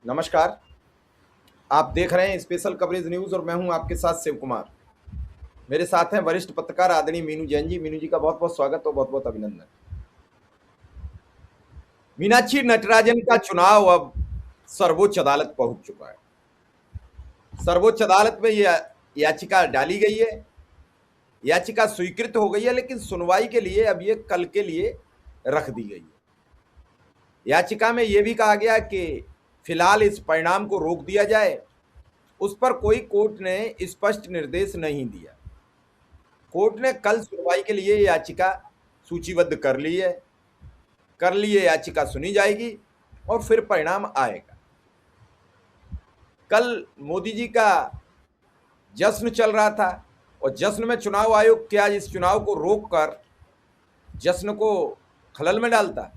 नमस्कार। आप देख रहे हैं स्पेशल कवरेज न्यूज़ और मैं हूं आपके साथ शिव कुमार। मेरे साथ हैं वरिष्ठ पत्रकार आदरणीय मीनू जैन जी। मीनू जी का बहुत बहुत स्वागत और बहुत बहुत अभिनंदन। मीनाक्षी नटराजन का चुनाव अब सर्वोच्च अदालत पहुंच चुका है। सर्वोच्च अदालत में यह याचिका डाली गई है, याचिका स्वीकृत हो गई है, लेकिन सुनवाई के लिए अब ये कल के लिए रख दी गई है। याचिका में यह भी कहा गया कि फिलहाल इस परिणाम को रोक दिया जाए। उस पर कोई कोर्ट ने स्पष्ट निर्देश नहीं दिया। कोर्ट ने कल सुनवाई के लिए याचिका सूचीबद्ध कर ली है। कर लिए याचिका सुनी जाएगी और फिर परिणाम आएगा। कल मोदी जी का जश्न चल रहा था और जश्न में चुनाव आयोग क्या इस चुनाव को रोककर जश्न को खलल में डालता?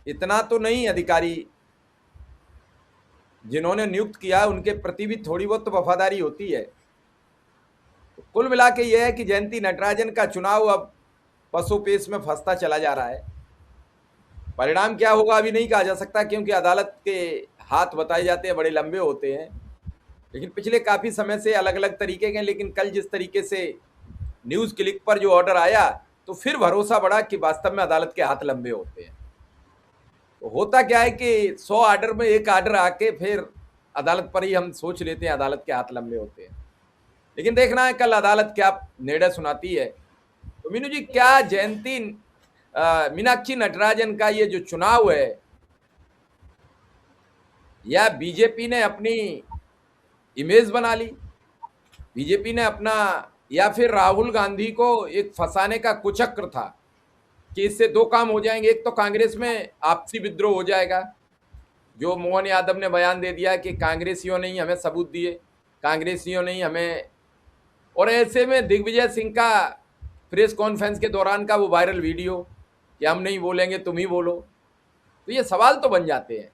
इतना तो नहीं। अधिकारी जिन्होंने नियुक्त किया उनके प्रति भी थोड़ी बहुत तो वफादारी होती है। तो कुल मिला के यह है कि जयंती नटराजन का चुनाव अब पसोपेश में फंसता चला जा रहा है। परिणाम क्या होगा अभी नहीं कहा जा सकता, क्योंकि अदालत के हाथ बताए जाते हैं बड़े लंबे होते हैं। लेकिन पिछले काफ़ी समय से अलग अलग तरीके के, लेकिन कल जिस तरीके से न्यूज़ क्लिक पर जो ऑर्डर आया तो फिर भरोसा बढ़ा कि वास्तव में अदालत के हाथ लंबे होते हैं। तो होता क्या है कि 100 ऑर्डर में एक ऑर्डर आके फिर अदालत पर ही हम सोच लेते हैं अदालत के हाथ लंबे होते हैं। लेकिन देखना है कल अदालत क्या निर्णय सुनाती है। तो मीनू जी, क्या जयंती मीनाक्षी नटराजन का ये जो चुनाव है, या बीजेपी ने अपनी इमेज बना ली, बीजेपी ने अपना, या फिर राहुल गांधी को एक फंसाने का कुचक्र था कि इससे दो काम हो जाएंगे। एक तो कांग्रेस में आपसी विद्रोह हो जाएगा, जो मोहन यादव ने बयान दे दिया कि कांग्रेसियों ने ही हमें सबूत दिए, कांग्रेसियों ने ही हमें। और ऐसे में दिग्विजय सिंह का प्रेस कॉन्फ्रेंस के दौरान का वो वायरल वीडियो कि हम नहीं बोलेंगे तुम ही बोलो, तो ये सवाल तो बन जाते हैं।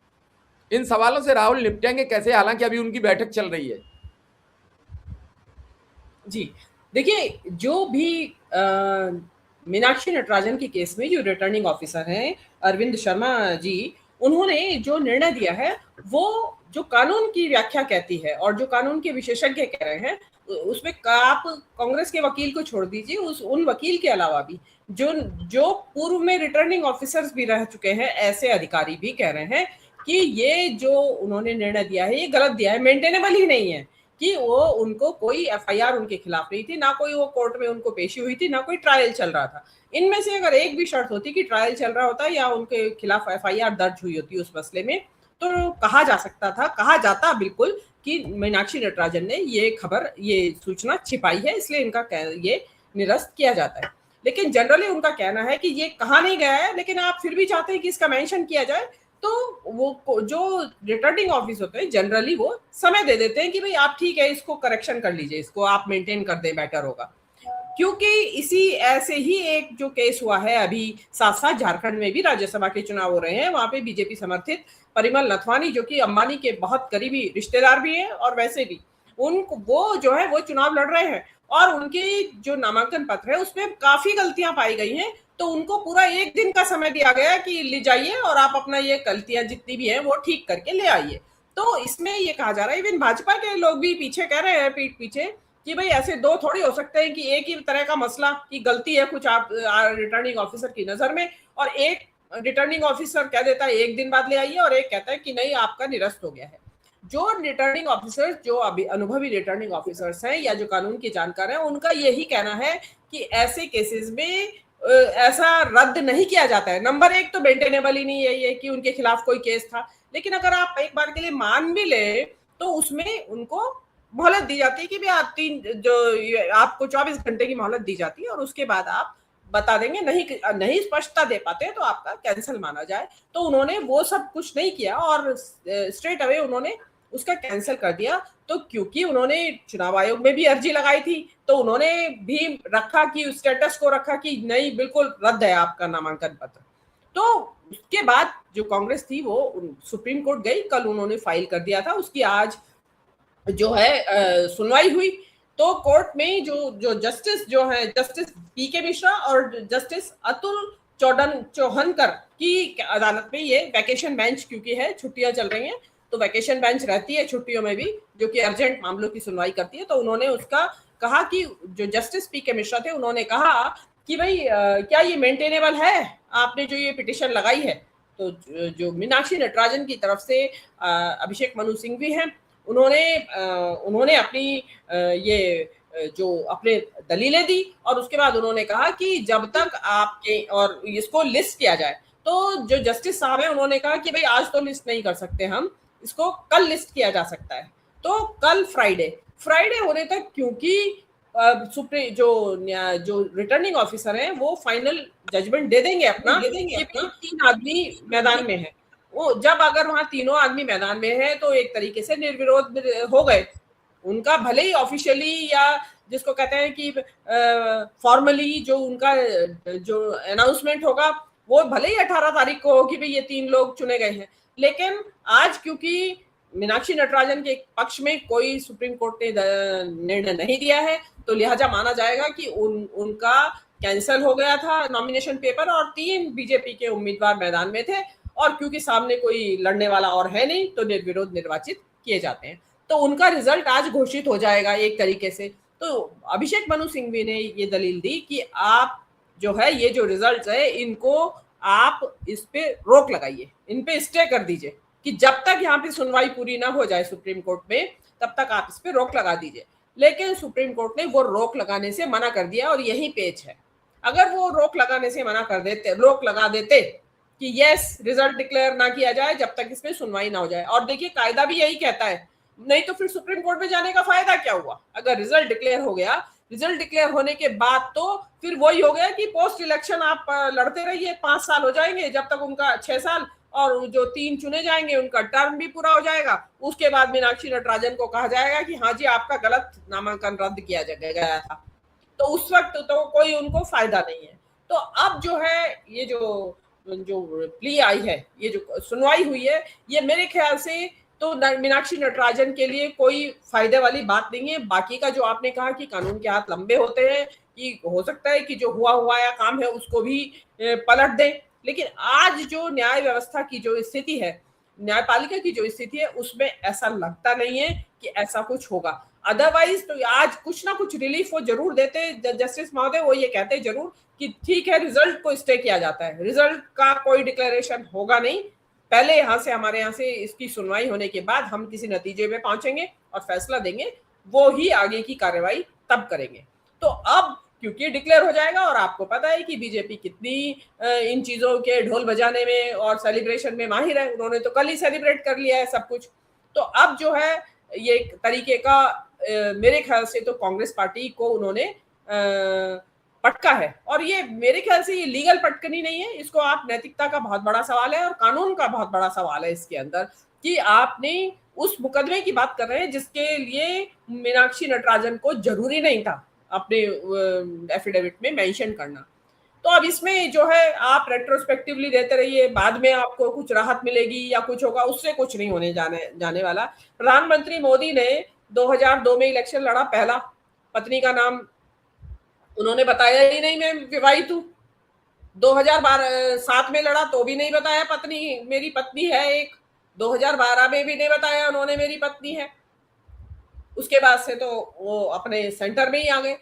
इन सवालों से राहुल निपटेंगे कैसे, हालांकि अभी उनकी बैठक चल रही है। जी, देखिए, जो भी मीनाक्षी नटराजन के केस में जो रिटर्निंग ऑफिसर हैं अरविंद शर्मा जी, उन्होंने जो निर्णय दिया है वो जो कानून की व्याख्या कहती है और जो कानून के विशेषज्ञ कह रहे हैं, उसमें आप कांग्रेस के वकील को छोड़ दीजिए, उन वकील के अलावा भी जो जो पूर्व में रिटर्निंग ऑफिसर्स भी रह चुके हैं, ऐसे अधिकारी भी कह रहे हैं कि ये जो उन्होंने निर्णय दिया है ये गलत दिया है, मेंटेनेबल ही नहीं है। कि वो उनको कोई एफआईआर उनके खिलाफ नहीं थी, ना कोई वो कोर्ट में उनको पेशी हुई थी, ना कोई ट्रायल चल रहा था। इनमें से अगर एक भी शर्त होती कि ट्रायल चल रहा होता या उनके खिलाफ एफआईआर दर्ज हुई होती उस मसले में, तो कहा जा सकता था, कहा जाता बिल्कुल कि मीनाक्षी नटराजन ने ये खबर, ये सूचना छिपाई है, इसलिए इनका ये निरस्त किया जाता है। लेकिन जनरली उनका कहना है कि ये कहा नहीं गया है, लेकिन आप फिर भी चाहते हैं कि इसका मेंशन किया जाए, तो वो जो रिटर्निंग ऑफिस होते हैं जनरली वो समय दे देते हैं कि भाई आप ठीक है, इसको करेक्शन कर लीजिए, इसको आप मेंटेन कर दें, बेटर होगा। क्योंकि इसी ऐसे ही एक जो केस हुआ है अभी साथ साथ झारखंड में भी राज्यसभा के चुनाव हो रहे हैं, वहां पे बीजेपी समर्थित परिमल नथवानी, जो कि अंबानी के बहुत करीबी रिश्तेदार भी हैं और वैसे भी उनको वो जो है वो चुनाव लड़ रहे हैं, और उनके जो नामांकन पत्र है उसमें काफी गलतियां पाई गई हैं। तो उनको पूरा एक दिन का समय दिया गया कि ले जाइए और आप अपना ये गलतियां जितनी भी हैं वो ठीक करके ले आइए। तो इसमें ये कहा जा रहा है, इवन भाजपा के लोग भी पीछे कह रहे हैं पीठ पीछे कि भाई ऐसे दो थोड़ी हो सकते हैं कि एक ही तरह का मसला की गलती है कुछ आप रिटर्निंग ऑफिसर की नजर में, और एक रिटर्निंग ऑफिसर कह देता है एक दिन बाद ले आइए और एक कहता है कि नहीं आपका निरस्त हो गया है। जो रिटर्निंग ऑफिसर्स, जो अभी अनुभवी रिटर्निंग ऑफिसर्स हैं या जो कानून के जानकार हैं, उनका यही कहना है कि ऐसे केसेस में ऐसा रद्द नहीं किया जाता है। नंबर एक तो मेंटेनेबल ही नहीं है ये कि उनके खिलाफ कोई केस था, लेकिन अगर आप एक बार के लिए मान भी ले तो उसमें उनको मोहलत दी जाती है कि भाई आप आपको 24 घंटे की मोहलत दी जाती है और उसके बाद आप बता देंगे, नहीं स्पष्टता दे पाते तो आपका कैंसिल माना जाए। तो उन्होंने वो सब कुछ नहीं किया और स्ट्रेट अवे उन्होंने उसका कैंसिल कर दिया। तो क्योंकि उन्होंने चुनाव आयोग में भी अर्जी लगाई थी, तो उन्होंने भी रखा कि स्टेटस को रखा कि नहीं बिल्कुल रद्द है आपका नामांकन पत्र। तो उसके बाद जो कांग्रेस थी वो सुप्रीम कोर्ट गई, कल उन्होंने फाइल कर दिया था, उसकी आज जो है सुनवाई हुई। तो कोर्ट में जो जस्टिस जो है, जस्टिस पीके मिश्रा और जस्टिस अतुल चौहनकर की अदालत में, ये वैकेशन बेंच क्योंकि है, छुट्टियां चल रही हैं, तो वैकेशन बेंच रहती है छुट्टियों में भी, जो कि अर्जेंट मामलों की सुनवाई करती है। तो उन्होंने उसका कहा कि जो जस्टिस पी के मिश्रा थे, उन्होंने कहा कि भाई क्या ये मेंटेनेबल है, आपने जो ये पिटिशन लगाई है। तो जो मीनाक्षी नटराजन की तरफ से अभिषेक मनु सिंघवी हैं, उन्होंने अपनी ये जो अपने दलीलें दी, और उसके बाद उन्होंने कहा कि जब तक आपके और इसको लिस्ट किया जाए, तो जो जस्टिस साहब हैं उन्होंने कहा कि भाई आज तो लिस्ट नहीं कर सकते हम, इसको कल लिस्ट किया जा सकता है। तो कल फ्राइडे होने तक, क्योंकि सुप्रीम जो रिटर्निंग ऑफिसर हैं वो फाइनल जजमेंट दे देंगे अपना कि 3 आदमी मैदान में है। वो जब अगर वहां तीनों आदमी मैदान में है तो एक तरीके से निर्विरोध हो गए। उनका भले ही ऑफिशियली या जिसको कहते हैं कि फॉर्मली जो उनका जो अनाउंसमेंट होगा वो भले ही 18 तारीख को हो कि भाई ये 3 लोग चुने गए हैं, लेकिन आज क्योंकि मीनाक्षी नटराजन के पक्ष में कोई सुप्रीम कोर्ट ने निर्णय नहीं दिया है, तो लिहाजा माना जाएगा कि उनका कैंसिल हो गया था नॉमिनेशन पेपर, और 3 बीजेपी के उम्मीदवार मैदान में थे, और क्योंकि सामने कोई लड़ने वाला और है नहीं तो निर्विरोध निर्वाचित किए जाते हैं। तो उनका रिजल्ट आज घोषित हो जाएगा एक तरीके से। तो अभिषेक मनु सिंघवी ने ये दलील दी कि आप जो है ये जो रिजल्ट है इनको आप इस पे रोक लगाइए, इन पे स्टे कर दीजिए, कि जब तक यहाँ पे सुनवाई पूरी ना हो जाए सुप्रीम कोर्ट में तब तक आप इस पे रोक लगा दीजिए। लेकिन सुप्रीम कोर्ट ने वो रोक लगाने से मना कर दिया, और यही पेच है। अगर वो रोक लगाने से मना कर देते, रोक लगा देते कि यस रिजल्ट डिक्लेयर ना किया जाए जब तक इसमें सुनवाई ना हो जाए, और देखिए कायदा भी यही कहता है, नहीं तो फिर सुप्रीम कोर्ट में जाने का फायदा क्या हुआ। अगर रिजल्ट डिक्लेयर हो गया, रिजल्ट डिक्लेयर होने के बाद तो फिर वही हो गया कि पोस्ट इलेक्शन आप लड़ते रहिए, 5 साल हो जाएंगे, जब तक उनका 6 साल, और जो 3 चुने जाएंगे उनका टर्म भी पूरा हो जाएगा। उसके बाद मीनाक्षी नटराजन को कहा जाएगा कि हाँ जी आपका गलत नामांकन रद्द किया गया था, तो उस वक्त तो कोई उनको फायदा नहीं है। तो अब जो है ये जो प्ली आई है, ये जो सुनवाई हुई है, ये मेरे ख्याल से तो मीनाक्षी नटराजन के लिए कोई फायदे वाली बात नहीं है। बाकी का जो आपने कहा कि कानून के हाथ लंबे होते हैं, कि हो सकता है कि जो हुआ या काम है उसको भी पलट दे, लेकिन आज जो न्याय व्यवस्था की जो स्थिति है, न्यायपालिका की जो स्थिति है, उसमें ऐसा लगता नहीं है कि ऐसा कुछ होगा। अदरवाइज तो आज कुछ ना कुछ रिलीफ वो जरूर देते जस्टिस महोदय, वो ये कहते जरूर कि ठीक है रिजल्ट को स्टे किया जाता है, रिजल्ट का कोई डिक्लेरेशन होगा नहीं, पहले हमारे यहाँ से इसकी सुनवाई होने के बाद हम किसी नतीजे में पहुंचेंगे और फैसला देंगे, वो ही आगे की कार्रवाई तब करेंगे। तो अब क्योंकि डिक्लेयर हो जाएगा, और आपको पता है कि बीजेपी कितनी इन चीजों के ढोल बजाने में और सेलिब्रेशन में माहिर है, उन्होंने तो कल ही सेलिब्रेट कर लिया है सब कुछ। तो अब जो है ये एक तरीके का मेरे ख्याल से तो कांग्रेस पार्टी को उन्होंने पटका है, और ये मेरे ख्याल से ये लीगल पटकनी नहीं है, इसको आप नैतिकता का बहुत बड़ा सवाल है और कानून का बहुत बड़ा सवाल है इसके अंदर, कि आपने उस मुकदमे की बात कर रहे हैं जिसके लिए मीनाक्षी नटराजन को जरूरी नहीं था अपने एफिडेविट में मेंशन करना। तो अब इसमें जो है आप रेट्रोस्पेक्टिवली देते रहिए, बाद में आपको कुछ राहत मिलेगी या कुछ होगा, उससे कुछ नहीं होने जाने वाला। प्रधानमंत्री मोदी ने 2002 में इलेक्शन लड़ा, पहला, पत्नी का नाम उन्होंने बताया ही नहीं मैं विवाहित हूं। 2007 में लड़ा तो भी नहीं बताया पत्नी मेरी पत्नी है एक, 2012 में भी नहीं बताया उन्होंने मेरी पत्नी है। उसके बाद से तो वो अपने सेंटर में ही आ गए,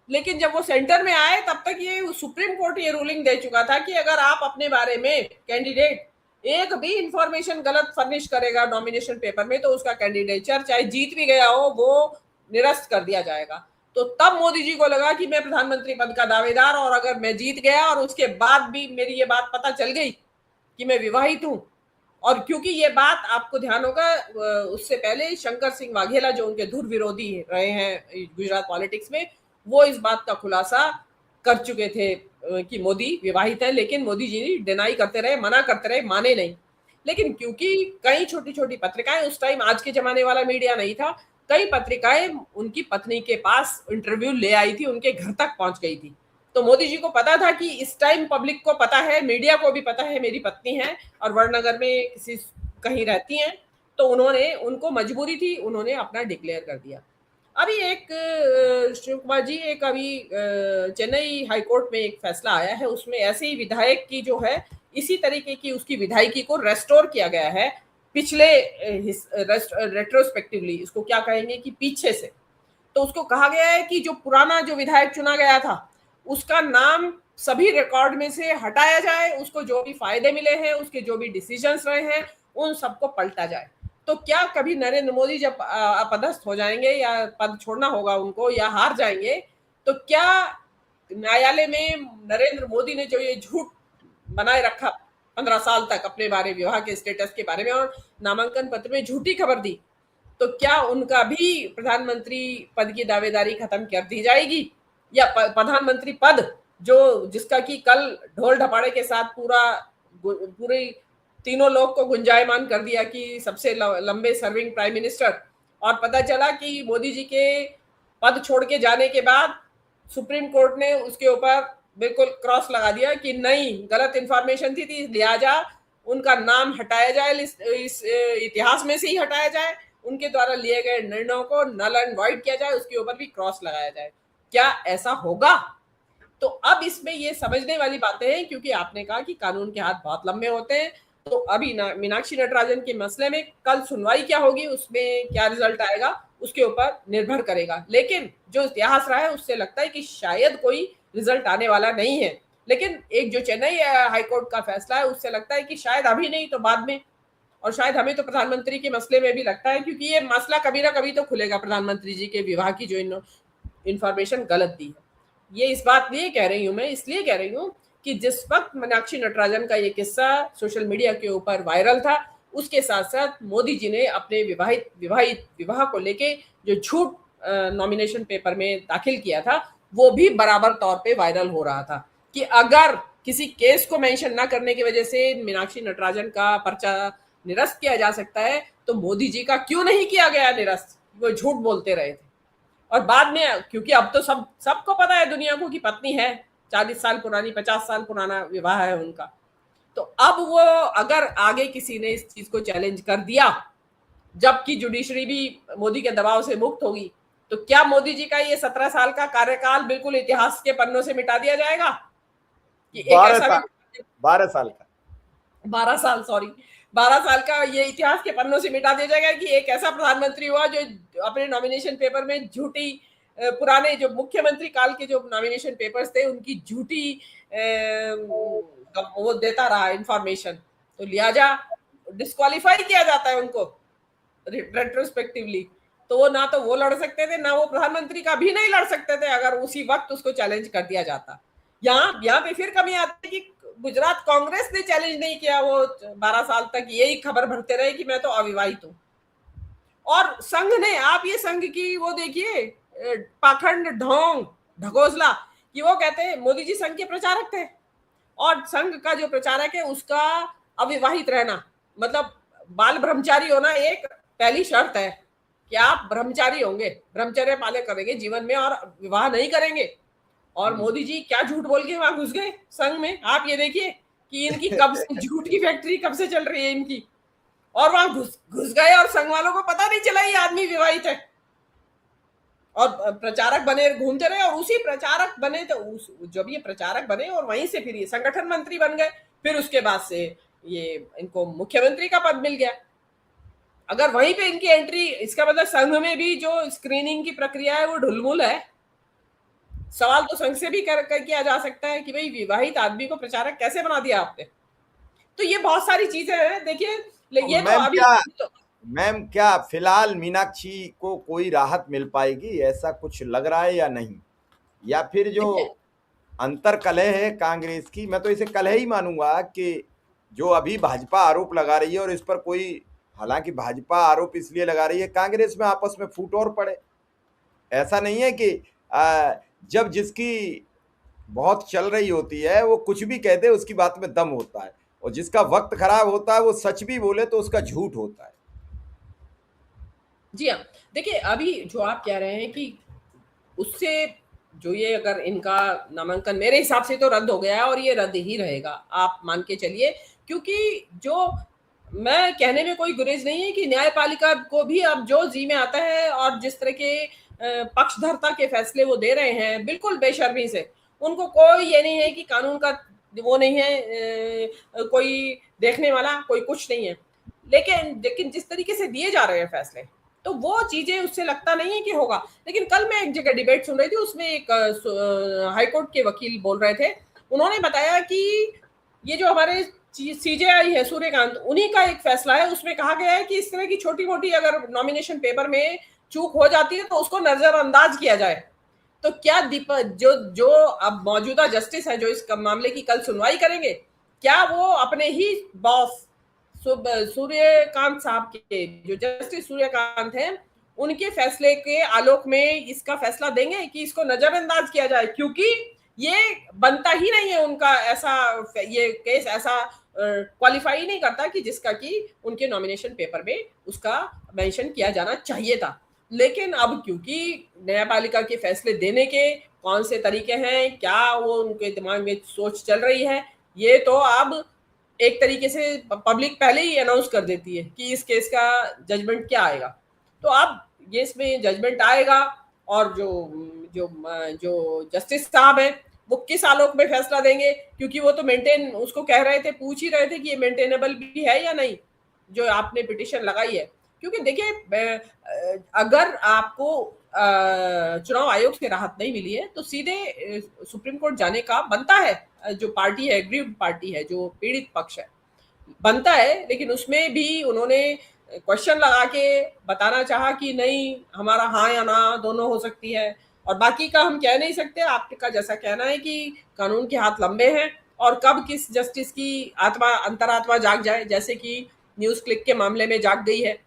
लेकिन जब वो सेंटर में आए तब तक ये सुप्रीम कोर्ट ये रूलिंग दे चुका था कि अगर आप अपने बारे में कैंडिडेट एक भी इंफॉर्मेशन गलत फर्निश करेगा नॉमिनेशन पेपर में, तो उसका कैंडिडेचर चाहे जीत भी गया हो वो निरस्त कर दिया जाएगा। तो तब मोदी जी को लगा कि मैं प्रधानमंत्री पद का दावेदार, और अगर मैं जीत गया और उसके बाद भी मेरी ये बात पता चल गई कि मैं विवाहित हूं, और क्योंकि ये बात आपको ध्यान होगा उससे पहले शंकर सिंह वाघेला जो उनके धुर विरोधी रहे हैं गुजरात पॉलिटिक्स में, वो इस बात का खुलासा कर चुके थे कि मोदी विवाहित है, लेकिन मोदी जी डिनाई करते रहे, मना करते रहे, माने नहीं। लेकिन क्योंकि कई छोटी छोटी पत्रिकाएं, उस टाइम आज के जमाने वाला मीडिया नहीं था, कई पत्रिकाएं उनकी पत्नी के पास इंटरव्यू ले आई थी, उनके घर तक पहुंच गई थी। तो मोदी जी को पता था कि इस टाइम पब्लिक को पता है, मीडिया को भी पता है मेरी पत्नी है और वड़नगर में किसी कहीं रहती हैं, तो उनको मजबूरी थी, उन्होंने अपना डिक्लेयर कर दिया। अभी एक शिव कुमार जी, एक अभी चेन्नई हाईकोर्ट में एक फैसला आया है, उसमें ऐसे ही विधायक की जो है इसी तरीके की उसकी विधायकी को रेस्टोर किया गया है पिछले रेट्रोस्पेक्टिवली इसको क्या कहेंगे कि पीछे से, तो उसको कहा गया है कि जो पुराना जो विधायक चुना गया था उसका नाम सभी रिकॉर्ड में से हटाया जाए, उसको जो भी फायदे मिले हैं, उसके जो भी डिसीजंस रहे हैं, उन सबको पलटा जाए। तो क्या कभी नरेंद्र मोदी जब अपदस्थ हो जाएंगे या पद छोड़ना होगा उनको या हार जाएंगे, तो क्या न्यायालय में नरेंद्र मोदी ने जो ये झूठ बनाए रखा 15 साल तक अपने बारे विवाह के स्टेटस के बारे में और नामांकन पत्र में झूठी खबर दी, तो क्या उनका भी प्रधानमंत्री पद की दावेदारी खत्म कर दी जाएगी? या प्रधानमंत्री पद जो जिसका कि कल ढोल ढपाड़े के साथ पूरे तीनों लोग को गुंजायमान कर दिया कि सबसे लंबे सर्विंग प्राइम मिनिस्टर, और पता चला कि मोदी जी के पद छोड़ के जाने के बाद सुप्रीम कोर्ट ने उसके ऊपर बिल्कुल क्रॉस लगा दिया कि नहीं, गलत इंफॉर्मेशन थी, लिहाजा उनका नाम हटाया जाए, इस इतिहास में से ही हटाया जाए, उनके द्वारा लिए गए निर्णयों को नल एंड वॉइड किया जाए, उसके ऊपर भी क्रॉस लगाया जाए। क्या ऐसा होगा? तो अब इसमें ये समझने वाली बातें हैं, क्योंकि आपने कहा कि कानून के हाथ बहुत लंबे होते हैं, तो अभी मीनाक्षी नटराजन के मसले में कल सुनवाई क्या होगी, उसमें क्या रिजल्ट आएगा, उसके ऊपर निर्भर करेगा। लेकिन जो इतिहास रहा है उससे लगता है कि शायद कोई रिजल्ट आने वाला नहीं है। लेकिन एक जो चेन्नई हाईकोर्ट का फैसला है उससे लगता है कि शायद अभी नहीं तो बाद में, और शायद हमें तो प्रधानमंत्री के मसले में भी लगता है, क्योंकि ये मसला कभी ना कभी तो खुलेगा, प्रधानमंत्री जी के विवाह की जो इन्फॉर्मेशन गलत दी है। ये इस बात लिए कह रही हूँ, मैं इसलिए कह रही हूँ कि जिस वक्त मीनाक्षी नटराजन का ये किस्सा सोशल मीडिया के ऊपर वायरल था, उसके साथ साथ मोदी जी ने अपने विवाह को लेके जो झूठ नॉमिनेशन पेपर में दाखिल किया था वो भी बराबर तौर पे वायरल हो रहा था कि अगर किसी केस को मेंशन ना करने की वजह से मीनाक्षी नटराजन का पर्चा निरस्त किया जा सकता है, तो मोदी जी का क्यों नहीं किया गया निरस्त? वो झूठ बोलते रहे थे। और बाद में, क्योंकि अब तो सबको पता है दुनिया को कि पत्नी है 40 साल पुरानी, 50 साल पुराना विवाह है उनका, तो अब वो अगर आगे किसी ने इस चीज को चैलेंज कर दिया, जबकि जुडिशरी भी मोदी के दबाव से मुक्त होगी, तो क्या मोदी जी का ये 17 साल का कार्यकाल बिल्कुल इतिहास के पन्नों से मिटा दिया जाएगा? कि एक ऐसा 12 साल का 12 साल का ये इतिहास के पन्नों से मिटा दिया जाएगा कि एक ऐसा प्रधानमंत्री हुआ जो अपने नॉमिनेशन पेपर में झूठी, पुराने जो मुख्यमंत्री काल के जो नॉमिनेशन पेपर्स थे उनकी झूठी वो देता रहा इंफॉर्मेशन, तो लिहाजा डिस्क्वालीफाई किया जाता है उनको रेट्रोस्पेक्टिवली। तो वो ना तो वो लड़ सकते थे, ना वो प्रधानमंत्री का भी नहीं लड़ सकते थे अगर उसी वक्त उसको चैलेंज कर दिया जाता। यहाँ पे फिर कमी आती है कि गुजरात कांग्रेस ने चैलेंज नहीं किया, वो 12 साल तक यही खबर भरते रहे कि मैं तो अविवाहित हूँ। और संघ ने, आप ये संघ की वो देखिए पाखंड ढोंग ढकोसला कि वो कहते हैं मोदी जी संघ के प्रचारक थे और संघ का जो प्रचारक है उसका अविवाहित रहना, मतलब बाल ब्रह्मचारी होना एक पहली शर्त है कि आप ब्रह्मचारी होंगे, ब्रह्मचर्य पालन करेंगे जीवन में और विवाह नहीं करेंगे। और मोदी जी क्या झूठ बोल के वहां घुस गए संघ में, आप ये देखिए कि इनकी कब से झूठ की फैक्ट्री कब से चल रही है इनकी, और वहां घुस गए और संघ वालों को पता नहीं चला ये आदमी विवाहित है और प्रचारक बने घूमते रहे। और उसी प्रचारक बने तो जब ये प्रचारक बने और वहीं से फिर ये संगठन मंत्री बन गए, फिर उसके बाद से ये इनको मुख्यमंत्री का पद मिल गया। अगर वहीं पे इनकी एंट्री, इसका मतलब संघ में भी जो स्क्रीनिंग की प्रक्रिया है वो ढुलमुल है। सवाल तो संघ से भी किया जा सकता है कि भाई विवाहित आदमी को प्रचारक कैसे बना दिया आपने। तो ये बहुत सारी चीजें हैं, देखिए ये तो अभी मैम क्या फिलहाल मीनाक्षी को कोई राहत मिल पाएगी, ऐसा कुछ लग रहा है या नहीं? या फिर जो अंतर कलह है कांग्रेस की, मैं तो इसे कलह ही मानूंगा कि जो अभी भाजपा आरोप लगा रही है और इस पर कोई, हालांकि भाजपा आरोप इसलिए लगा रही है कांग्रेस में आपस में फूट और पड़े। ऐसा नहीं है कि जब जिसकी बहुत चल रही होती है वो कुछ भी कह दे उसकी बात में दम होता है, और जिसका वक्त खराब होता है वो सच भी बोले तो उसका झूठ होता है। जी हाँ, देखिए अभी जो आप कह रहे हैं कि उससे जो ये अगर इनका नामांकन मेरे हिसाब से तो रद्द हो गया है और ये रद्द ही रहेगा, आप मान के चलिए, क्योंकि जो मैं कहने में कोई गुरेज नहीं है कि न्यायपालिका को भी अब जो जी में आता है और जिस तरह के पक्षधरता के फैसले वो दे रहे हैं बिल्कुल बेशर्मी से, उनको कोई ये नहीं है कि कानून का वो नहीं है, कोई देखने वाला कोई कुछ नहीं है। लेकिन लेकिन जिस तरीके से दिए जा रहे हैं फैसले, तो वो चीजें उससे लगता नहीं है कि होगा। लेकिन कल मैं एक जगह डिबेट सुन रही थी, उसमें एक हाईकोर्ट के वकील बोल रहे थे, उन्होंने बताया कि ये जो हमारे सीजेआई है सूर्यकांत, उन्हीं का एक फैसला है, उसमें कहा गया है कि इस तरह की छोटी मोटी अगर नॉमिनेशन पेपर में चूक हो जाती है तो उसको नजरअंदाज किया जाए। तो क्या दीपक जो जो अब मौजूदा जस्टिस है जो इस मामले की कल सुनवाई करेंगे, क्या वो अपने ही बॉस सूर्यकांत साहब के, जो जस्टिस सूर्यकांत हैं, उनके फैसले के आलोक में इसका फैसला देंगे कि इसको नजरअंदाज किया जाए? क्योंकि ये बनता ही नहीं है उनका ऐसा, ये केस ऐसा क्वालिफाई नहीं करता कि जिसका कि उनके नॉमिनेशन पेपर में उसका मेंशन किया जाना चाहिए था। लेकिन अब क्योंकि न्यायपालिका के फैसले देने के कौन से तरीके हैं, क्या वो उनके दिमाग में सोच चल रही है, ये तो अब एक तरीके से पब्लिक पहले ही अनाउंस कर देती है कि इस केस का जजमेंट क्या आएगा। तो अब ये इसमें जजमेंट आएगा, और जो जो जो जस्टिस साहब है वो किस आलोक में फैसला देंगे, क्योंकि वो तो मेंटेन उसको कह रहे थे, पूछ ही रहे थे कि ये मेंटेनेबल भी है या नहीं, जो आपने पिटिशन लगाई है। क्योंकि देखिए अगर आपको चुनाव आयोग से राहत नहीं मिली है तो सीधे सुप्रीम कोर्ट जाने का बनता है। जो पार्टी है, एग्रीव्ड पार्टी है, जो पीड़ित पक्ष है, बनता है। लेकिन उसमें भी उन्होंने क्वेश्चन लगा के बताना चाहा कि नहीं, हमारा हाँ या ना दोनों हो सकती है, और बाकी का हम कह नहीं सकते। आपका जैसा कहना है कि कानून के हाथ लंबे हैं और कब किस जस्टिस की आत्मा, अंतरात्मा जाग जाए, जैसे कि न्यूज क्लिक के मामले में जाग गई है,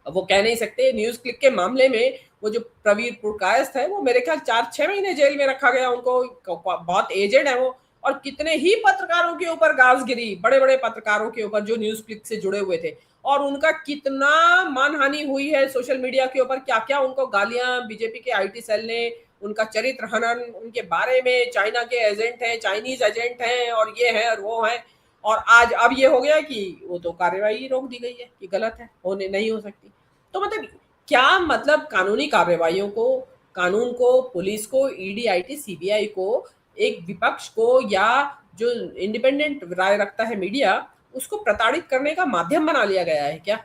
वो कह नहीं सकते। न्यूज क्लिक के मामले में वो जो प्रवीर पुरकायस्थ है, वो मेरे ख्याल 4-6 महीने जेल में रखा गया उनको, बहुत एजेड है वो, और कितने ही पत्रकारों के ऊपर गाज गिरी, बड़े बड़े पत्रकारों के ऊपर जो न्यूज क्लिक से जुड़े हुए थे, और उनका कितना मानहानि हुई है सोशल मीडिया के ऊपर, क्या क्या उनको गालियां बीजेपी के आईटी सेल ने, उनका चरित्र हनन, उनके बारे में चाइना के एजेंट हैं, चाइनीज एजेंट हैं, और ये है और वो है। और आज अब ये हो गया कि वो तो कार्यवाही रोक दी गई है कि गलत है, होने नहीं हो सकती। तो मतलब क्या, मतलब कानूनी कार्यवाहियों को, कानून को, पुलिस को, ईडी, आईटी, सीबीआई को, एक विपक्ष को, या जो इंडिपेंडेंट राय रखता है मीडिया, उसको प्रताड़ित करने का माध्यम बना लिया गया है क्या?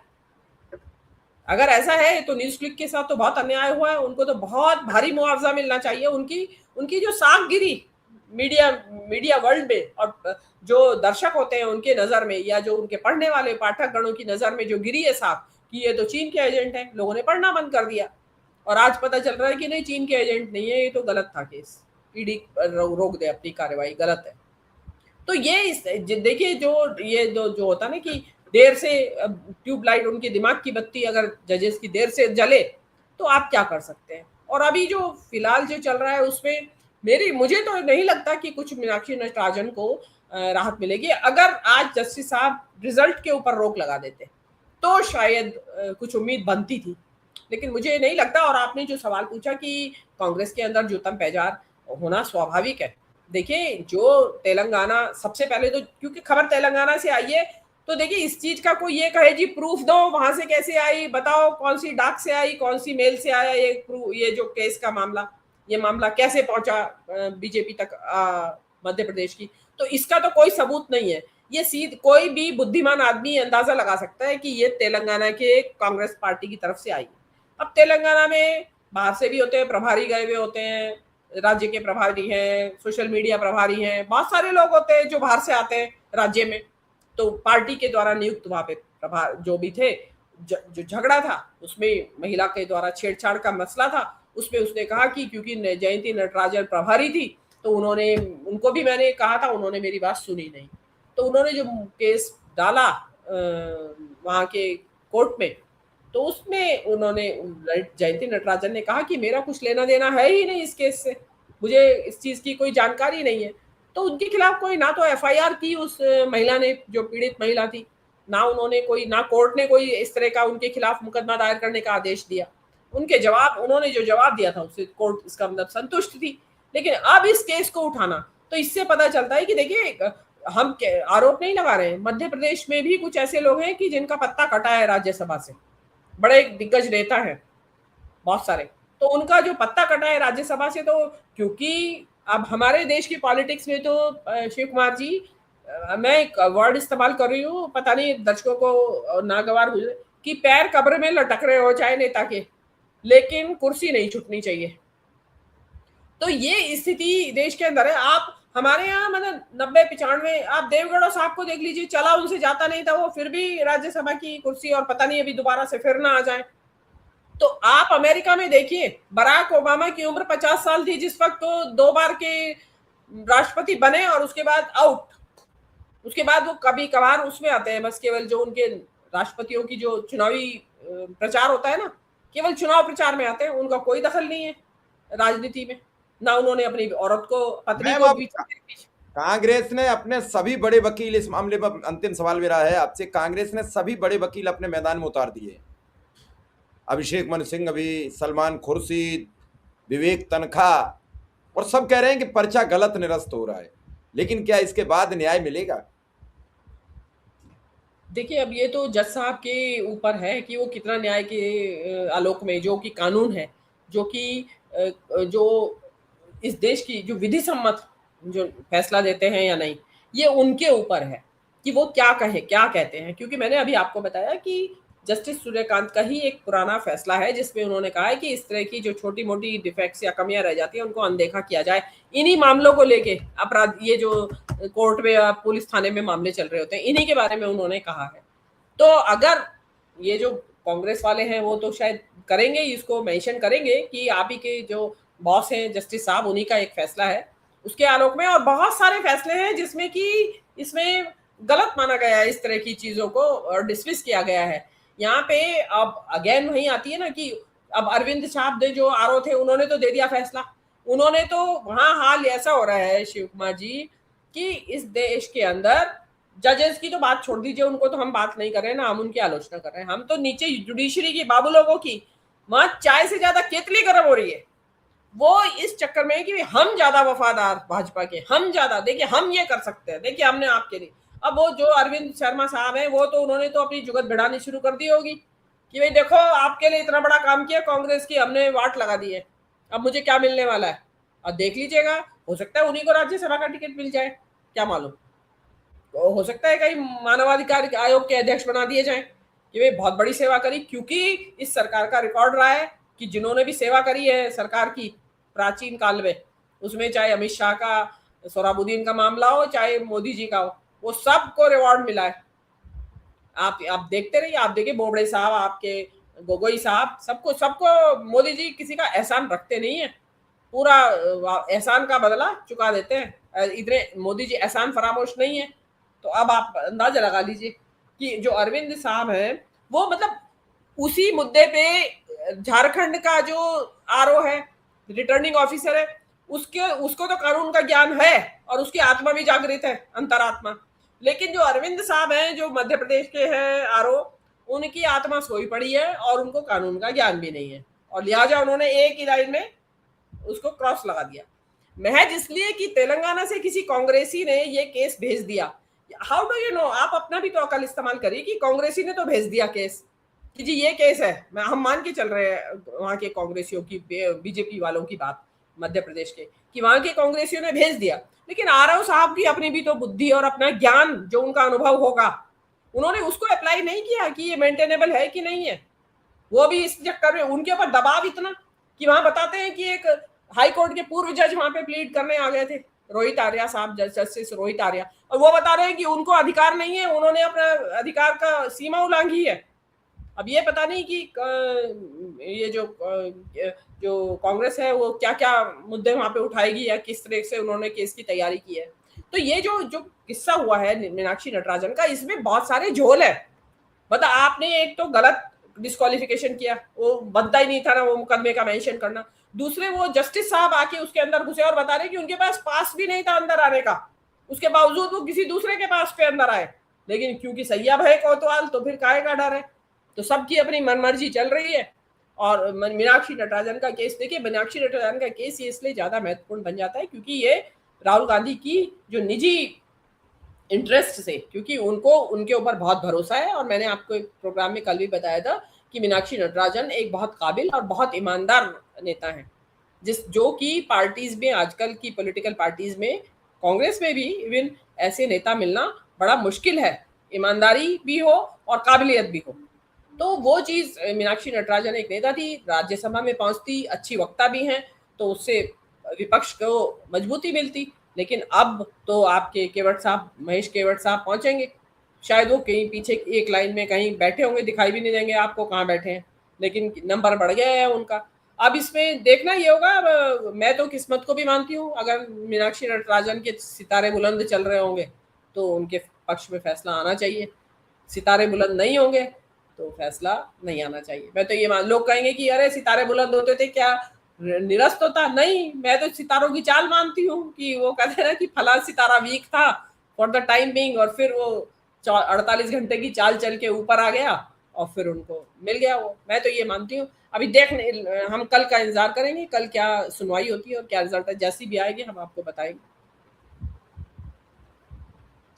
अगर ऐसा है तो न्यूज क्लिक के साथ तो बहुत अन्याय हुआ है, उनको तो बहुत भारी मुआवजा मिलना चाहिए। उनकी उनकी जो साख गिरी मीडिया मीडिया वर्ल्ड में, और जो दर्शक होते हैं उनके नजर में, या जो उनके पढ़ने वाले पाठक गणों की नजर में जो गिरी है साख कि ये तो चीन के एजेंट हैं, लोगों ने पढ़ना बंद कर दिया। और आज पता चल रहा है कि नहीं, चीन के एजेंट नहीं है, ये तो गलत था केस, ईडी रोक दे अपनी कार्रवाई, गलत है। तो ये देखिए, जो ये जो होता ना कि देर से ट्यूबलाइट, उनके दिमाग की बत्ती अगर जजेस की देर से जले तो आप क्या कर सकते हैं। और अभी जो फिलहाल जो चल रहा है उसमें मुझे तो नहीं लगता कि कुछ मीनाक्षी नटराजन को राहत मिलेगी। अगर आज जस्टिस साहब रिजल्ट के ऊपर रोक लगा देते तो शायद कुछ उम्मीद बनती थी, लेकिन मुझे नहीं लगता। और आपने जो सवाल पूछा कि कांग्रेस के अंदर जूतम पैजार होना स्वाभाविक है, देखिए जो तेलंगाना, सबसे पहले तो क्योंकि खबर तेलंगाना से आई है, तो देखिए इस चीज का कोई ये कहे जी प्रूफ दो, वहां से कैसे आई, बताओ कौन सी डाक से आई, कौन सी मेल से आया, ये जो केस का मामला, ये मामला कैसे पहुंचा बीजेपी तक मध्य प्रदेश की, तो इसका तो कोई सबूत नहीं है। ये सीध कोई भी बुद्धिमान आदमी अंदाजा लगा सकता है कि ये तेलंगाना के कांग्रेस पार्टी की तरफ से आई। अब तेलंगाना में बाहर से भी होते हैं, प्रभारी गए हुए होते हैं, राज्य के प्रभारी हैं, सोशल मीडिया प्रभारी हैं, बहुत सारे लोग होते हैं जो बाहर से आते हैं राज्य में। तो पार्टी के द्वारा नियुक्त वहां पे प्रभार जो भी थे, जो झगड़ा था उसमें महिला के द्वारा छेड़छाड़ का मसला था, उसमें उसने कहा कि क्योंकि जयंती नटराजन प्रभारी थी तो उन्होंने, उनको भी मैंने कहा था, उन्होंने मेरी बात सुनी नहीं। तो उन्होंने जो केस डाला वहां के कोर्ट में, तो उसमें उन्होंने, जयंती नटराजन ने कहा कि मेरा कुछ लेना देना है ही नहीं इस केस से, मुझे इस चीज की कोई जानकारी नहीं है। तो उनके खिलाफ कोई ना तो एफआईआर की उस महिला ने, जो पीड़ित महिला थी, ना उन्होंने कोई, ना कोर्ट ने कोई इस तरह का उनके खिलाफ मुकदमा दायर करने का आदेश दिया। उन्होंने जो जवाब दिया था उससे कोर्ट इसका मतलब संतुष्ट थी। लेकिन अब इस केस को उठाना, तो इससे पता चलता है कि देखिए, हम आरोप नहीं लगा रहे हैं, मध्य प्रदेश में भी कुछ ऐसे लोग हैं कि जिनका पत्ता कटा है राज्यसभा से, बड़े दिग्गज नेता हैं बहुत सारे, तो उनका जो पत्ता कटा है राज्यसभा से, तो क्योंकि अब हमारे देश की पॉलिटिक्स में तो शिव कुमार जी मैं एक वर्ड इस्तेमाल कर रही हूँ, पता नहीं दर्शकों को नागवार गुजरे, कि पैर कब्र में लटक रहे हो चाहे नेता के, लेकिन कुर्सी नहीं छूटनी चाहिए। तो ये स्थिति देश के अंदर है। आप हमारे यहाँ मतलब 90-95, आप देवगढ़ साहब को देख लीजिए, चला उनसे जाता नहीं था, वो फिर भी राज्यसभा की कुर्सी, और पता नहीं अभी दोबारा से फिर ना आ जाए। तो आप अमेरिका में देखिए, बराक ओबामा की उम्र 50 साल थी जिस वक्त तो 2 बार के राष्ट्रपति बने, और उसके बाद आउट। उसके बाद वो कभी कभार उसमें आते हैं, बस केवल जो उनके राष्ट्रपतियों की जो चुनावी प्रचार होता है ना, केवल चुनाव प्रचार में आते हैं, उनका कोई दखल नहीं है राजनीति में। ना उन्होंने अपनी औरत को, पत्नी मैम को अब बीच कांग्रेस ने अपने सभी बड़े वकील, इस मामले में अंतिम सवाल मेरा है आपसे, कांग्रेस ने सभी बड़े वकील अपने मैदान में उतार दिए। अभिषेक मनु सिंह, अभी सलमान खुर्शीद, विवेक तनखा, और सब कह रहे हैं कि पर्चा गलत निरस्त हो रहा है, लेकिन क्या इसके बाद न्याय मिलेगा? देखिए, अब ये तो जज साहब के ऊपर है कि वो कितना न्याय के आलोक में, जो कि कानून है, जो कि जो इस देश की जो विधि सम्मत जो फैसला देते हैं या नहीं, ये उनके ऊपर है कि वो क्या क्या कहते हैं। क्योंकि मैंने अभी आपको बताया कि जस्टिस सूर्यकांत का ही एक पुराना फैसला है जिसमें उन्होंने कहा है कि इस तरह की जो छोटी मोटी डिफेक्ट्स या कमियां रह जाती हैं उनको अनदेखा किया जाए। इन्हीं मामलों को लेके अपराध, ये जो कोर्ट में या पुलिस थाने में मामले चल रहे होते हैं, इन्हीं के बारे में उन्होंने कहा है। तो अगर ये जो कांग्रेस वाले हैं वो तो शायद करेंगे, इसको मेंशन करेंगे कि आप ही के जो बॉस हैं जस्टिस साहब, उन्हीं का एक फैसला है, उसके आलोक में और बहुत सारे फैसले हैं जिसमें कि इसमें गलत माना गया है, इस तरह की चीजों को डिसमिस किया गया है। यहाँ पे अब अगेन वही आती है ना कि अब अरविंद साहब ने जो आरओ थे, उन्होंने तो दे दिया फैसला। उन्होंने तो, वहां हाल ऐसा हो रहा है शिव कुमार जी कि इस देश के अंदर जजेस की तो बात छोड़ दीजिए, उनको तो हम बात नहीं कर रहे हैं ना, हम उनकी आलोचना कर रहे हैं, हम तो नीचे जुडिशरी की बाबू लोगों की, वहां चाय से ज्यादा केतली गर्म हो रही है। वो इस चक्कर में है कि हम ज्यादा वफादार भाजपा के, हम ज्यादा, देखिए हम ये कर सकते हैं, देखिए हमने आपके लिए। अब वो जो अरविंद शर्मा साहब हैं, वो तो उन्होंने तो अपनी जुगत बढ़ानी शुरू कर दी होगी कि भाई देखो, आपके लिए इतना बड़ा काम किया कांग्रेस की, हमने वाट लगा दी है, अब मुझे क्या मिलने वाला है। अब देख लीजिएगा, हो सकता है उन्हीं को राज्यसभा का टिकट मिल जाए, क्या मालूम। तो हो सकता है कहीं मानवाधिकार आयोग के अध्यक्ष बना दिए जाएं कि वे बहुत बड़ी सेवा करी, क्योंकि इस सरकार का रिकॉर्ड रहा है कि जिन्होंने भी सेवा करी है सरकार की प्राचीन काल में, उसमें चाहे अमित शाह का सोहराबुद्दीन का मामला हो, चाहे मोदी जी का हो, वो सबको रिवॉर्ड मिला है। आप देखते रहिए, आप देखिए बोबड़े साहब, आपके गोगोई साहब, सबको सबको मोदी जी किसी का एहसान रखते नहीं है, पूरा एहसान का बदला चुका देते हैं। इतने मोदी जी एहसान फरामोश नहीं है। तो अब आप अंदाजा लगा लीजिए कि जो अरविंद साहब हैं, वो मतलब उसी मुद्दे पे झारखंड का जो आरओ है, रिटर्निंग ऑफिसर है, उसके उसको तो कानून का ज्ञान है और उसकी आत्मा भी जागृत है, अंतरात्मा। लेकिन जो अरविंद साहब हैं, जो मध्य प्रदेश के हैं आरओ, उनकी आत्मा सोई पड़ी है और उनको कानून का ज्ञान भी नहीं है, और लिहाजा उन्होंने एक ही लाइन में उसको क्रॉस लगा दिया, महज इसलिए कि तेलंगाना से किसी कांग्रेसी ने ये केस भेज दिया। हाउ डू यू नो, आप अपना भी तो अकल इस्तेमाल करिए कि कांग्रेसी ने तो भेज दिया केस कि जी ये केस है, मैं हम मान के चल रहे हैं वहां के कांग्रेसियों की, बीजेपी वालों की बात, मध्य प्रदेश के, कि वहां के कांग्रेसियों ने भेज दिया। लेकिन आरओ साहब की अपनी भी तो बुद्धि और अपना ज्ञान, जो उनका अनुभव होगा, उन्होंने उसको अप्लाई नहीं किया कि ये मेंटेनेबल है कि नहीं है। वो भी इस चक्कर में उनके ऊपर दबाव इतना कि वहां बताते हैं कि एक हाई कोर्ट के पूर्व जज वहां पे प्लीड करने आ गए थे, रोहित आर्या साहब, जस्टिस रोहित आर्या, और वो बता रहे हैं कि उनको अधिकार नहीं है, उन्होंने अपना अधिकार का सीमा उल्लंघी है। अब ये पता नहीं कि ये जो कांग्रेस है वो क्या क्या मुद्दे वहां पे उठाएगी या किस तरह से उन्होंने केस की तैयारी की है। तो ये जो जो किस्सा हुआ है मीनाक्षी नटराजन का, इसमें बहुत सारे झोल है। मतलब आपने एक तो गलत डिस्क्वालिफिकेशन किया, वो बनता ही नहीं था ना वो मुकदमे का मेंशन करना। दूसरे वो जस्टिस साहब आके उसके अंदर घुसे और बता रहे कि उनके पास पास भी नहीं था अंदर आने का, उसके बावजूद वो किसी दूसरे के पास पे अंदर आए। लेकिन क्योंकि सैयब है कोतवाल, तो फिर काहे का डर है। तो सबकी अपनी मनमर्जी चल रही है। और मीनाक्षी नटराजन का केस देखिए, मीनाक्षी नटराजन का केस ये इसलिए ज्यादा महत्वपूर्ण बन जाता है क्योंकि ये राहुल गांधी की जो निजी इंटरेस्ट से, क्योंकि उनको उनके ऊपर बहुत भरोसा है। और मैंने आपको एक प्रोग्राम में कल भी बताया था कि मीनाक्षी नटराजन एक बहुत काबिल और बहुत ईमानदार नेता हैं, जो कि पार्टीज में, आजकल की पॉलिटिकल पार्टीज में कांग्रेस में भी इवन ऐसे नेता मिलना बड़ा मुश्किल है, ईमानदारी भी हो और काबिलियत भी हो। तो वो चीज मीनाक्षी नटराजन एक नेता थी, राज्यसभा में पहुंचती, अच्छी वक्ता भी हैं, तो उससे विपक्ष को मजबूती मिलती। लेकिन अब तो आपके केवट साहब, महेश केवट साहब पहुंचेंगे, शायद वो कहीं पीछे एक लाइन में कहीं बैठे होंगे, दिखाई भी नहीं देंगे आपको कहाँ बैठे हैं, लेकिन नंबर बढ़ गया है उनका। अब इसमें देखना ये होगा, अब मैं तो किस्मत को भी मानती हूँ, अगर मीनाक्षी नटराजन के सितारे बुलंद चल रहे होंगे तो उनके पक्ष में फैसला आना चाहिए, सितारे बुलंद नहीं होंगे तो फैसला नहीं आना चाहिए। मैं तो ये मान, लोग कहेंगे कि अरे सितारे बुलंद होते थे क्या निरस्त होता? नहीं, मैं तो सितारों की चाल मानती हूँ कि वो कहते हैं ना कि फला सितारा वीक था फॉर द टाइम बीइंग, और फिर वो 48 घंटे की चाल चल के ऊपर आ गया और फिर उनको मिल गया वो। मैं तो ये मानती हूँ। अभी देखने, हम कल का इंतजार करेंगे, कल क्या सुनवाई होती है और क्या रिजल्ट है, जैसी भी आएगी हम आपको बताएंगे।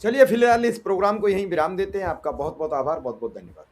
चलिए फिलहाल इस प्रोग्राम को यहीं विराम देते हैं। आपका बहुत बहुत आभार, बहुत बहुत धन्यवाद।